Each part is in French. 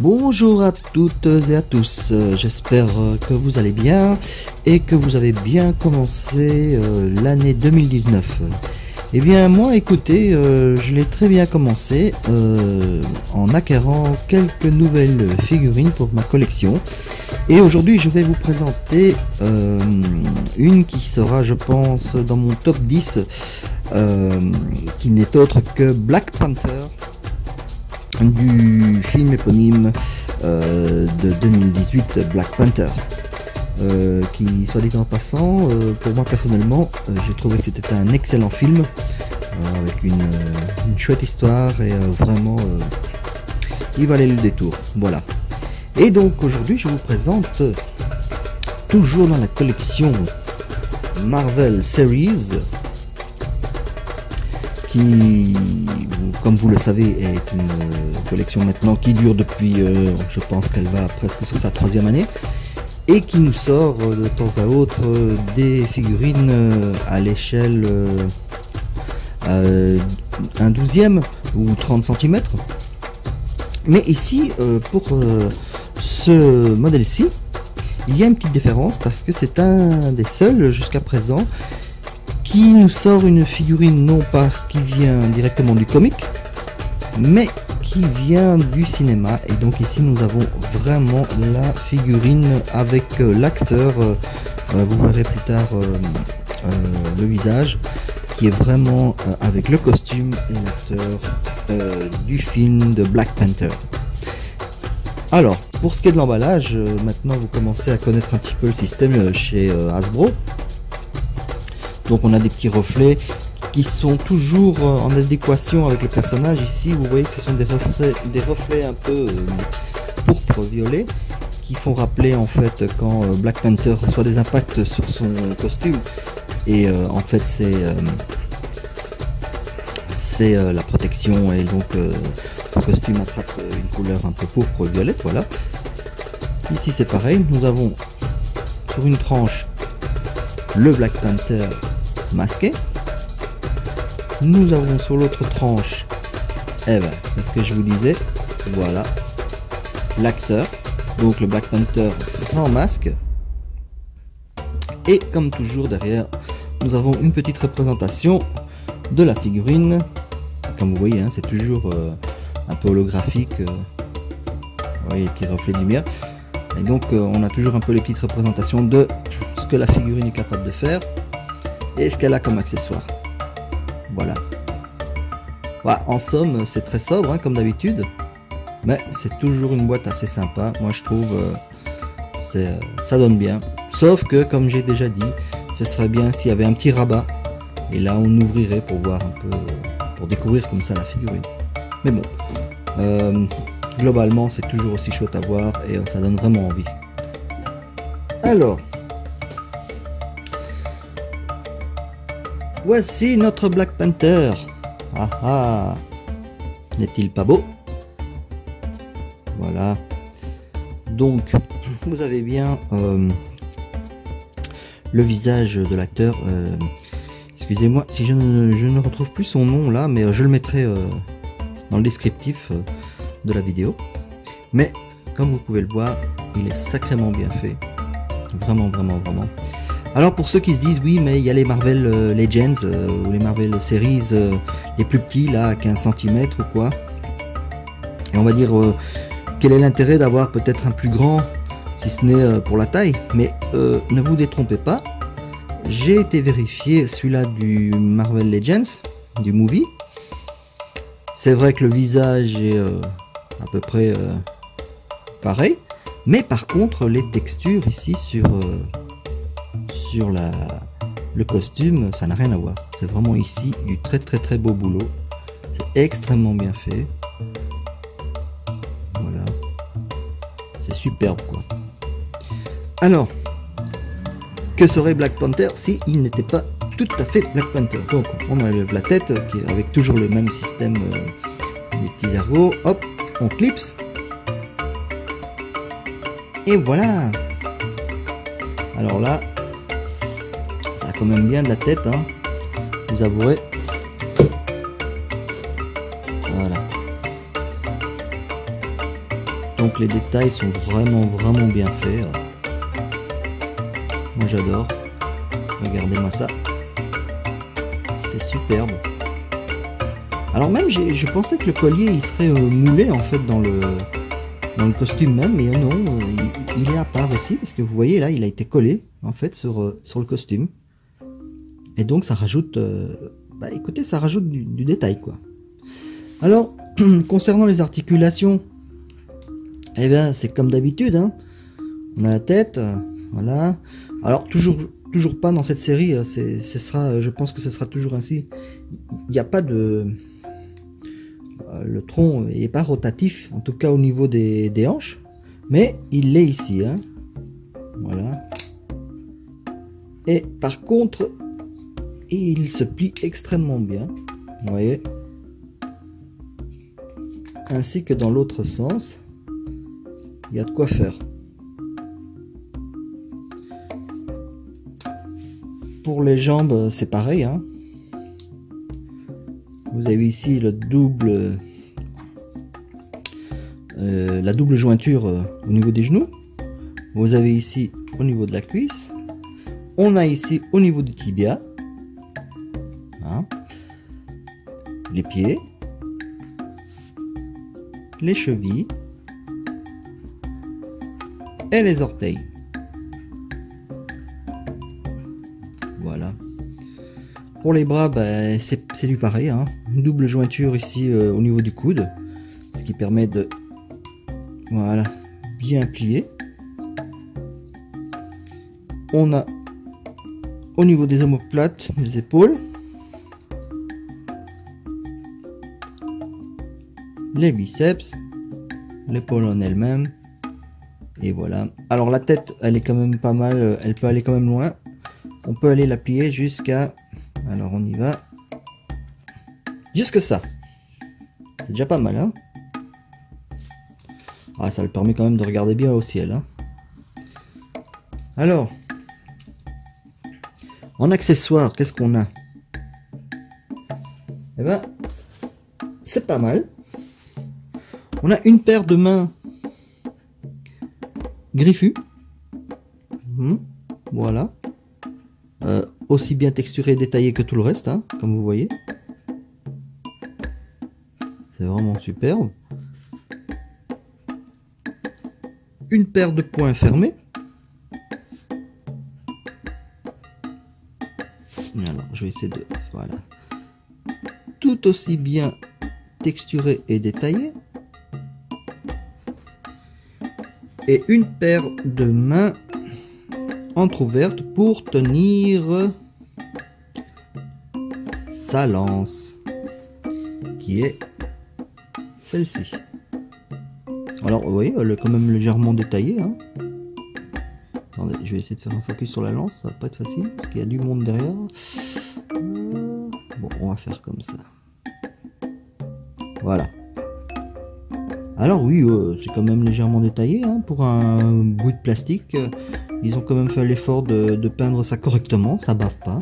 Bonjour à toutes et à tous, j'espère que vous allez bien et que vous avez bien commencé l'année 2019. Eh bien moi écoutez, je l'ai très bien commencé en acquérant quelques nouvelles figurines pour ma collection. Et aujourd'hui je vais vous présenter une qui sera je pense dans mon top 10, qui n'est autre que Black Panther, du film éponyme de 2018 Black Panther, qui soit dit en passant, pour moi personnellement j'ai trouvé que c'était un excellent film avec une chouette histoire et vraiment il valait le détour. Voilà, et donc aujourd'hui je vous présente, toujours dans la collection Marvel Series, qui, comme vous le savez, est une collection maintenant qui dure depuis, je pense qu'elle va presque sur sa 3e année, et qui nous sort de temps à autre des figurines à l'échelle 1/12 ou 30 cm. Mais ici, pour ce modèle-ci, il y a une petite différence parce que c'est un des seuls jusqu'à présent qui nous sort une figurine non pas qui vient directement du comic, mais qui vient du cinéma. Et donc ici nous avons vraiment la figurine avec l'acteur, vous verrez plus tard le visage, qui est vraiment avec le costume et l'acteur du film de Black Panther. Alors pour ce qui est de l'emballage, maintenant vous commencez à connaître un petit peu le système chez Hasbro. Donc on a des petits reflets qui sont toujours en adéquation avec le personnage. Ici vous voyez que ce sont des reflets un peu pourpre violet, qui font rappeler en fait quand Black Panther reçoit des impacts sur son costume, et en fait c'est la protection, et donc son costume attrape une couleur un peu pourpre violette. Voilà, ici c'est pareil, nous avons sur une tranche le Black Panther masqué, nous avons sur l'autre tranche, eh ben, c'est ce que je vous disais, voilà, l'acteur, donc le Black Panther sans masque. Et comme toujours derrière nous avons une petite représentation de la figurine. Comme vous voyez, hein, c'est toujours un peu holographique, vous voyez les petits reflets de lumière, et donc on a toujours un peu les petites représentations de ce que la figurine est capable de faire et ce qu'elle a comme accessoire. Voilà. Voilà, en somme c'est très sobre, hein, comme d'habitude, mais c'est toujours une boîte assez sympa, moi je trouve. Ça donne bien, sauf que comme j'ai déjà dit, ce serait bien s'il y avait un petit rabat, et là on ouvrirait pour voir un peu, pour découvrir comme ça la figurine. Mais bon, globalement c'est toujours aussi chouette à voir et ça donne vraiment envie. Alors voici notre Black Panther. Ah ah, n'est-il pas beau? Voilà, donc vous avez bien le visage de l'acteur. Excusez-moi si je ne retrouve plus son nom là, mais je le mettrai dans le descriptif de la vidéo. Mais comme vous pouvez le voir, il est sacrément bien fait, vraiment. Alors pour ceux qui se disent oui mais il y a les Marvel Legends ou les Marvel Series les plus petits là à 15 cm ou quoi, et on va dire quel est l'intérêt d'avoir peut-être un plus grand, si ce n'est pour la taille. Mais ne vous détrompez pas, j'ai été vérifier celui-là du Marvel Legends, du movie. C'est vrai que le visage est à peu près pareil, mais par contre les textures ici sur le costume, ça n'a rien à voir. C'est vraiment ici du très beau boulot, c'est extrêmement bien fait. Voilà, c'est superbe quoi. Alors, que serait Black Panther si il n'était pas tout à fait Black Panther? Donc on enlève la tête qui est avec toujours le même système des petits ergots, hop, on clipse et voilà. Alors là ça a quand même bien de la tête, hein, vous avouerez. Voilà, donc les détails sont vraiment bien faits. Moi j'adore. Regardez-moi ça. C'est superbe. Alors même je pensais que le collier il serait moulé en fait dans le costume même, mais non, il est à part aussi, parce que vous voyez là, il a été collé en fait sur le costume. Et donc ça rajoute, écoutez, ça rajoute du détail quoi. Alors, concernant les articulations, eh bien c'est comme d'habitude, hein. On a la tête, voilà. Alors toujours pas dans cette série, je pense que ce sera toujours ainsi. Il n'y a pas de... Le tronc n'est pas rotatif, en tout cas au niveau des hanches, mais il l'est ici, hein. Voilà. Et par contre, il se plie extrêmement bien, vous voyez, ainsi que dans l'autre sens, il y a de quoi faire. Pour les jambes, c'est pareil, hein. Vous avez ici la double jointure au niveau des genoux. Vous avez ici au niveau de la cuisse. On a ici au niveau du tibia. Hein. Les pieds. Les chevilles. Et les orteils. Voilà. Pour les bras, c'est du pareil, hein. Une double jointure ici au niveau du coude, ce qui permet de, voilà, bien plier. On a au niveau des omoplates, des épaules, les biceps, l'épaule en elle-même, et voilà. Alors la tête, elle est quand même pas mal, elle peut aller quand même loin. On peut aller la plier jusqu'à... Alors on y va. Jusque ça. C'est déjà pas mal, hein. Ah, ça le permet quand même de regarder bien au ciel, hein. Alors, en accessoire, qu'est-ce qu'on a? Eh ben, c'est pas mal. On a une paire de mains griffues. Voilà. Aussi bien texturé et détaillé que tout le reste, hein, comme vous voyez. C'est vraiment superbe. Une paire de poings fermés. Alors, je vais essayer de... Voilà. Tout aussi bien texturé et détaillé. Et une paire de mains entrouverte pour tenir sa lance, qui est celle-ci. Alors vous voyez, elle est quand même légèrement détaillée, hein. Attendez, je vais essayer de faire un focus sur la lance, ça va pas être facile parce qu'il y a du monde derrière. Bon, on va faire comme ça. Voilà. Alors oui, c'est quand même légèrement détaillé, hein, pour un bout de plastique. Ils ont quand même fait l'effort de peindre ça correctement, ça bave pas.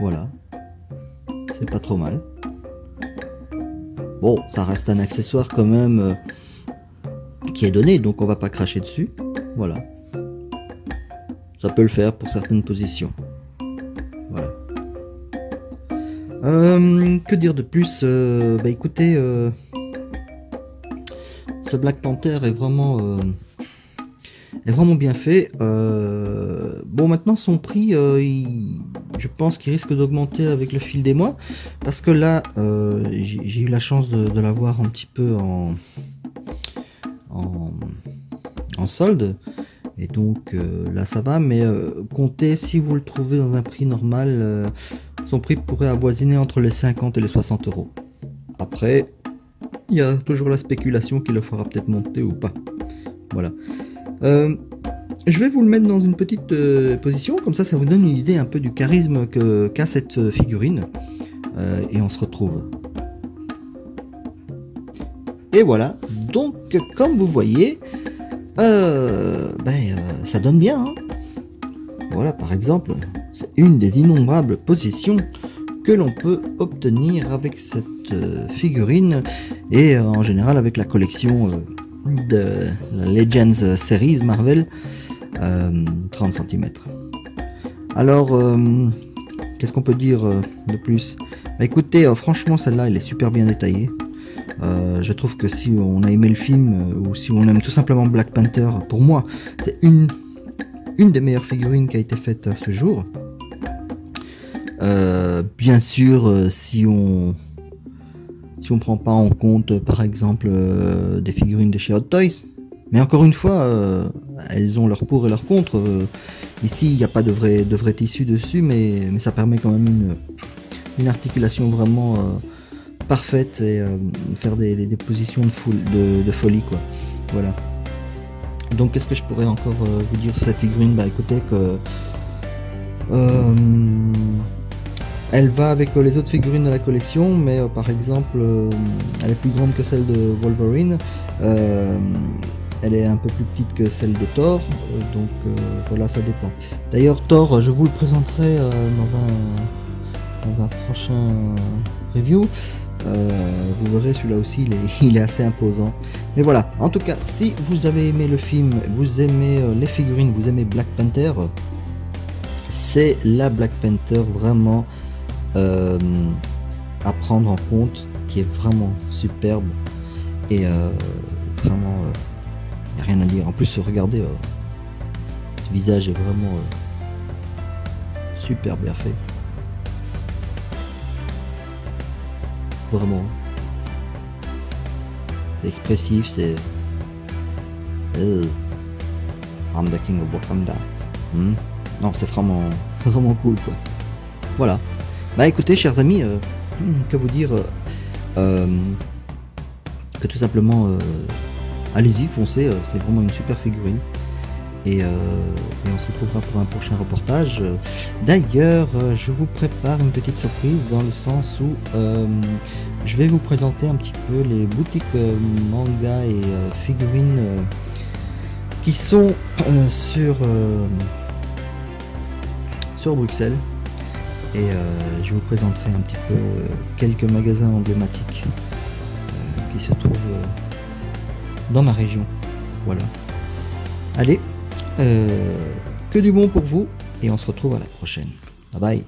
Voilà. C'est pas trop mal. Bon, ça reste un accessoire quand même qui est donné, donc on va pas cracher dessus. Voilà. Ça peut le faire pour certaines positions. Voilà. Que dire de plus? Écoutez, ce Black Panther est vraiment bien fait. Bon, maintenant son prix, je pense qu'il risque d'augmenter avec le fil des mois, parce que là, j'ai eu la chance de l'avoir un petit peu en solde, et donc là ça va, mais comptez, si vous le trouvez dans un prix normal, son prix pourrait avoisiner entre les 50 et les 60 euros. Après, il y a toujours la spéculation qui le fera peut-être monter ou pas. Voilà. Je vais vous le mettre dans une petite position, comme ça vous donne une idée un peu du charisme qu'a cette figurine. Et on se retrouve. Et voilà, donc comme vous voyez, ça donne bien, hein. Voilà, par exemple, c'est une des innombrables positions que l'on peut obtenir avec cette figurine, et en général avec la collection de la Legends Series Marvel, 30 cm. Alors, qu'est-ce qu'on peut dire de plus? Bah, écoutez, franchement, celle-là, elle est super bien détaillée. Je trouve que si on a aimé le film, ou si on aime tout simplement Black Panther, pour moi, c'est une des meilleures figurines qui a été faite à ce jour. Bien sûr, si on prend pas en compte, par exemple, des figurines de chez Hot Toys, mais encore une fois, elles ont leur pour et leur contre. Ici, il n'y a pas de vrai tissu dessus, mais ça permet quand même une articulation vraiment parfaite et faire des positions de folie, quoi. Voilà. Donc, qu'est-ce que je pourrais encore vous dire sur cette figurine? Bah, écoutez, que elle va avec les autres figurines de la collection, mais par exemple, elle est plus grande que celle de Wolverine. Elle est un peu plus petite que celle de Thor, donc voilà, ça dépend. D'ailleurs, Thor, je vous le présenterai dans un prochain review. Vous verrez, celui-là aussi, il est assez imposant. Mais voilà, en tout cas, si vous avez aimé le film, vous aimez les figurines, vous aimez Black Panther, c'est la Black Panther vraiment à prendre en compte, qui est vraiment superbe et vraiment y a rien à dire. En plus, regardez, ce visage est vraiment super bien fait, vraiment. C'est expressif, c'est I'm the King of Wakanda. Non, c'est vraiment cool, quoi. Voilà. Bah écoutez, chers amis, que vous dire, que tout simplement, allez-y, foncez, c'est vraiment une super figurine. Et on se retrouvera pour un prochain reportage. D'ailleurs, je vous prépare une petite surprise, dans le sens où je vais vous présenter un petit peu les boutiques manga et figurines qui sont sur Bruxelles. Et je vous présenterai un petit peu quelques magasins emblématiques qui se trouvent dans ma région. Voilà. Allez, que du bon pour vous, et on se retrouve à la prochaine. Bye bye.